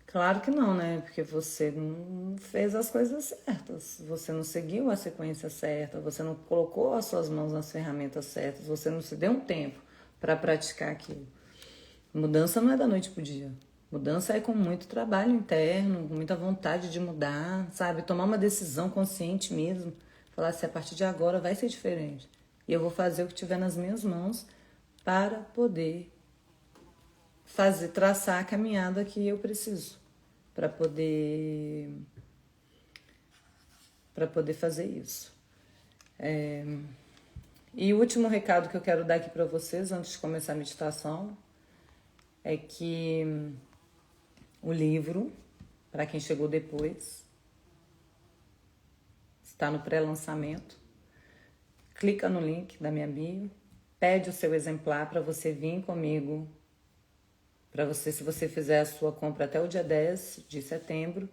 Claro que não, né? Porque você não fez as coisas certas, você não seguiu a sequência certa, você não colocou as suas mãos nas ferramentas certas, você não se deu um tempo para praticar aquilo. Mudança não é da noite pro dia. Mudança é com muito trabalho interno, com muita vontade de mudar, sabe? Tomar uma decisão consciente mesmo. Falar assim, a partir de agora vai ser diferente. E eu vou fazer o que tiver nas minhas mãos para poder traçar a caminhada que eu preciso. Para poder fazer isso. E o último recado que eu quero dar aqui para vocês, antes de começar a meditação, é que o livro, para quem chegou depois, está no pré-lançamento. Clica no link da minha bio, pede o seu exemplar para você vir comigo, se você fizer a sua compra até o dia 10 de setembro,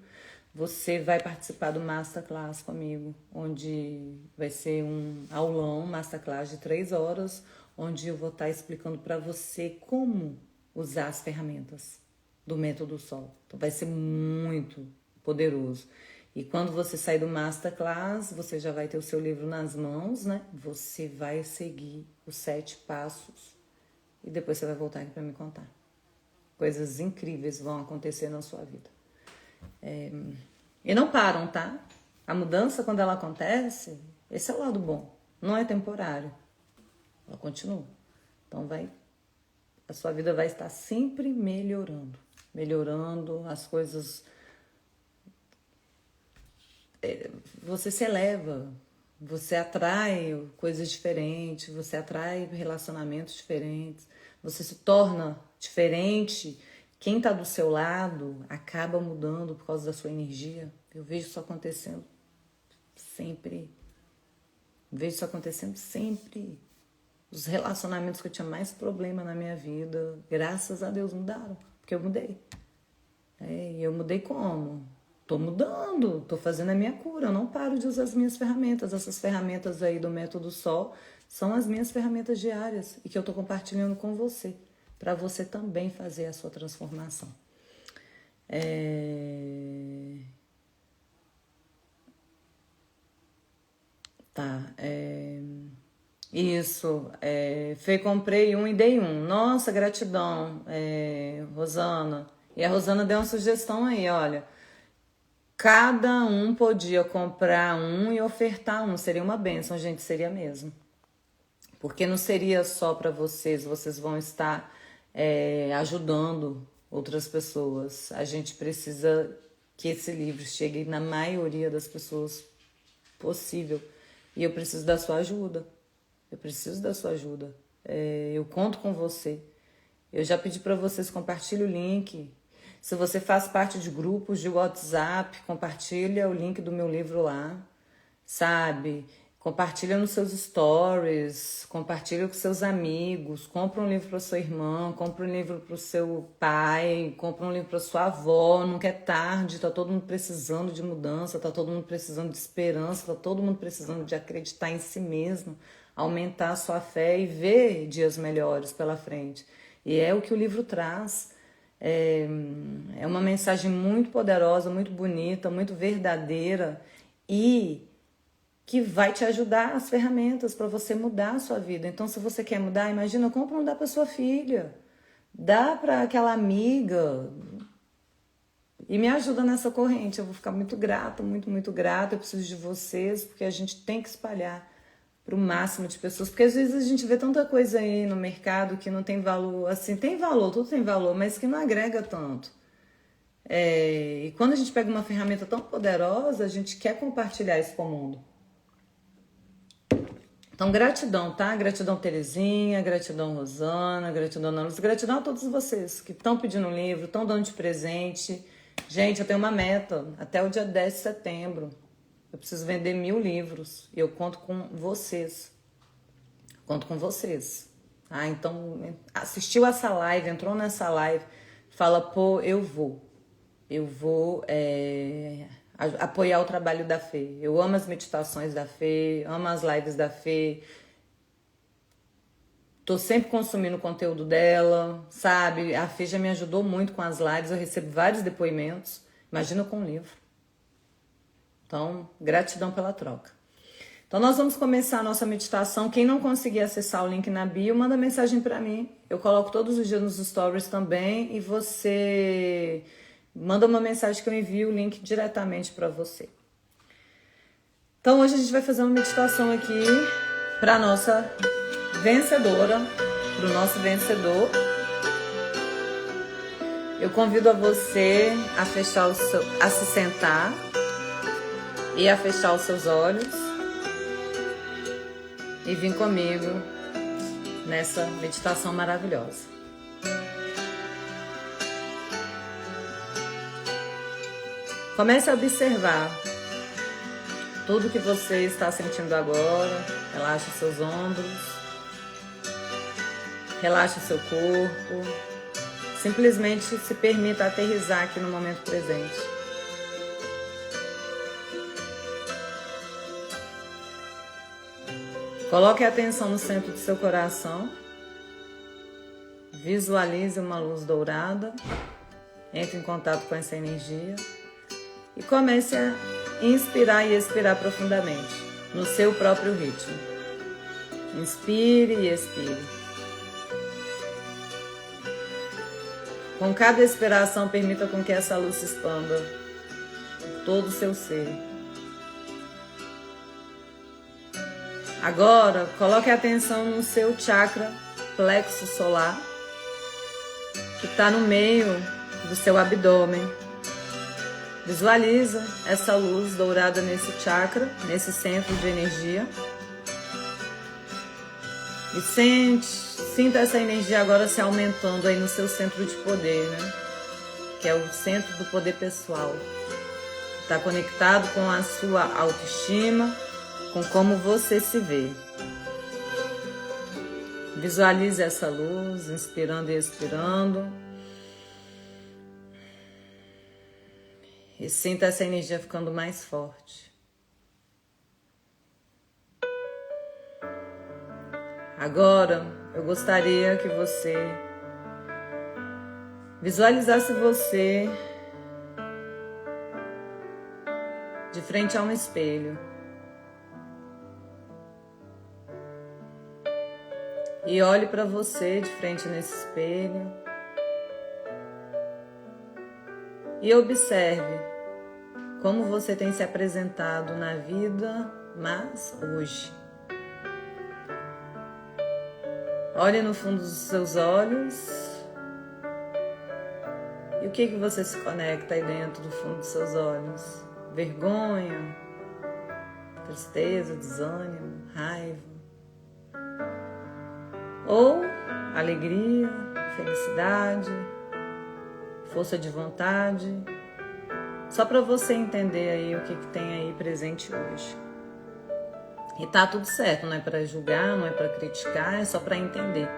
você vai participar do Masterclass comigo, onde vai ser um aulão, Masterclass de 3 horas, onde eu vou estar explicando para você como usar as ferramentas do Método Sol. Então vai ser muito poderoso. E quando você sair do Masterclass, você já vai ter o seu livro nas mãos, né? Você vai seguir os 7 passos e depois você vai voltar aqui para me contar. Coisas incríveis vão acontecer na sua vida. E não param, tá? A mudança, quando ela acontece, esse é o lado bom. Não é temporário. Ela continua. Então a sua vida vai estar sempre melhorando. Melhorando, as coisas... Você se eleva, você atrai coisas diferentes, você atrai relacionamentos diferentes, você se torna diferente. Quem está do seu lado acaba mudando por causa da sua energia. Eu vejo isso acontecendo sempre. Vejo isso acontecendo sempre. Os relacionamentos que eu tinha mais problema na minha vida, graças a Deus mudaram, porque eu mudei. E eu mudei como? Tô mudando, tô fazendo a minha cura, eu não paro de usar as minhas ferramentas. Essas ferramentas aí do Método Sol são as minhas ferramentas diárias e que eu tô compartilhando com você, para você também fazer a sua transformação. Isso, Fê, comprei um e dei um. Nossa, gratidão, Rosana. E a Rosana deu uma sugestão aí, olha. Cada um podia comprar um e ofertar um. Seria uma bênção, gente, seria mesmo. Porque não seria só para vocês vão estar ajudando outras pessoas. A gente precisa que esse livro chegue na maioria das pessoas possível. E eu preciso da sua ajuda. Eu preciso da sua ajuda. Eu conto com você. Eu já pedi para vocês compartilhem o link. Se você faz parte de grupos de WhatsApp, compartilha o link do meu livro lá, sabe? Compartilha nos seus stories, compartilha com seus amigos, compra um livro para sua irmã, compra um livro para o seu pai, compra um livro para sua avó. Nunca é tarde, tá todo mundo precisando de mudança, tá todo mundo precisando de esperança, tá todo mundo precisando de acreditar em si mesmo, aumentar a sua fé e ver dias melhores pela frente. E é o que o livro traz. É uma mensagem muito poderosa, muito bonita, muito verdadeira e que vai te ajudar as ferramentas para você mudar a sua vida. Então, se você quer mudar, imagina, compra um, dá para sua filha, dá para aquela amiga e me ajuda nessa corrente. Eu vou ficar muito grata, muito, muito grata. Eu preciso de vocês, porque a gente tem que espalhar para o máximo de pessoas, porque às vezes a gente vê tanta coisa aí no mercado que não tem valor, assim, tem valor, tudo tem valor, mas que não agrega tanto. E quando a gente pega uma ferramenta tão poderosa, a gente quer compartilhar isso com o mundo. Então, gratidão, tá? Gratidão, Terezinha, gratidão, Rosana, gratidão, Ana Lúcia, gratidão a todos vocês que estão pedindo um livro, estão dando de presente. Gente, eu tenho uma meta, até o dia 10 de setembro. Eu preciso vender 1000 livros e eu conto com vocês. Conto com vocês. Então, assistiu essa live, entrou nessa live, fala, pô, eu vou apoiar o trabalho da Fê. Eu amo as meditações da Fê, amo as lives da Fê. Tô sempre consumindo o conteúdo dela, sabe? A Fê já me ajudou muito com as lives, eu recebo vários depoimentos. Imagina com um livro. Então, gratidão pela troca. Então nós vamos começar a nossa meditação. Quem não conseguir acessar o link na bio, manda mensagem para mim. Eu coloco todos os dias nos stories também e você manda uma mensagem que eu envio o link diretamente para você. Então hoje a gente vai fazer uma meditação aqui para nossa vencedora, para o nosso vencedor. Eu convido a você a fechar a se sentar e a fechar os seus olhos e vir comigo nessa meditação maravilhosa. Comece a observar tudo que você está sentindo agora. Relaxe os seus ombros, relaxe o seu corpo. Simplesmente se permita aterrissar aqui no momento presente. Coloque a atenção no centro do seu coração. Visualize uma luz dourada. Entre em contato com essa energia. E comece a inspirar e expirar profundamente, no seu próprio ritmo. Inspire e expire. Com cada expiração, permita com que essa luz se expanda por todo o seu ser. Agora, coloque a atenção no seu chakra plexo solar, que está no meio do seu abdômen. Visualiza essa luz dourada nesse chakra, nesse centro de energia. E sinta essa energia agora se aumentando aí no seu centro de poder, né? Que é o centro do poder pessoal. Está conectado com a sua autoestima, com como você se vê. Visualize essa luz, inspirando e expirando. E sinta essa energia ficando mais forte. Agora, eu gostaria que você visualizasse você de frente a um espelho. E olhe para você de frente nesse espelho. E observe como você tem se apresentado na vida, mas hoje. Olhe no fundo dos seus olhos. E o que você se conecta aí dentro do fundo dos seus olhos? Vergonha, tristeza, desânimo, raiva. Ou alegria, felicidade, força de vontade. Só para você entender aí o que tem aí presente hoje. E tá tudo certo, não é para julgar, não é para criticar, é só para entender.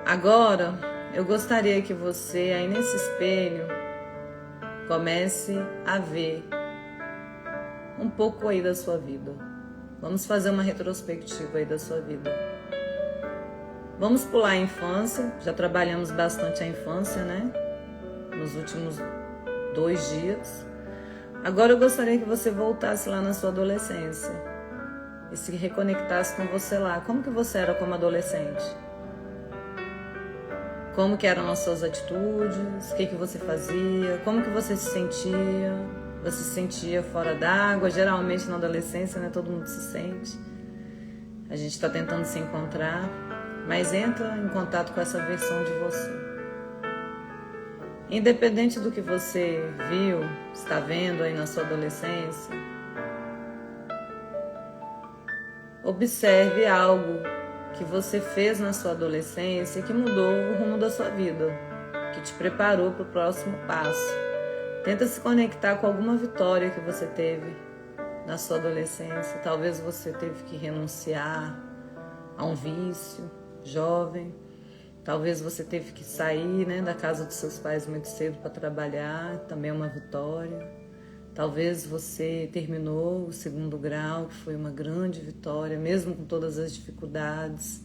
Agora, eu gostaria que você aí nesse espelho comece a ver um pouco aí da sua vida. Vamos fazer uma retrospectiva aí da sua vida. Vamos pular a infância, já trabalhamos bastante a infância, né? Nos últimos 2 dias. Agora eu gostaria que você voltasse lá na sua adolescência e se reconectasse com você lá. Como que você era como adolescente? Como que eram as suas atitudes? O que você fazia? Como que você se sentia? Você se sentia fora d'água? Geralmente na adolescência, né? Todo mundo se sente. A gente está tentando se encontrar, mas entra em contato com essa versão de você. Independente do que você viu, está vendo aí na sua adolescência, observe algo que você fez na sua adolescência que mudou o rumo da sua vida, que te preparou para o próximo passo. Tenta se conectar com alguma vitória que você teve na sua adolescência. Talvez você teve que renunciar a um vício, jovem. Talvez você teve que sair, né, da casa dos seus pais muito cedo para trabalhar, também é uma vitória. Talvez você terminou o 2º grau, que foi uma grande vitória, mesmo com todas as dificuldades.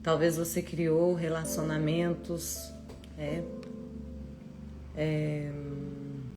Talvez você criou relacionamentos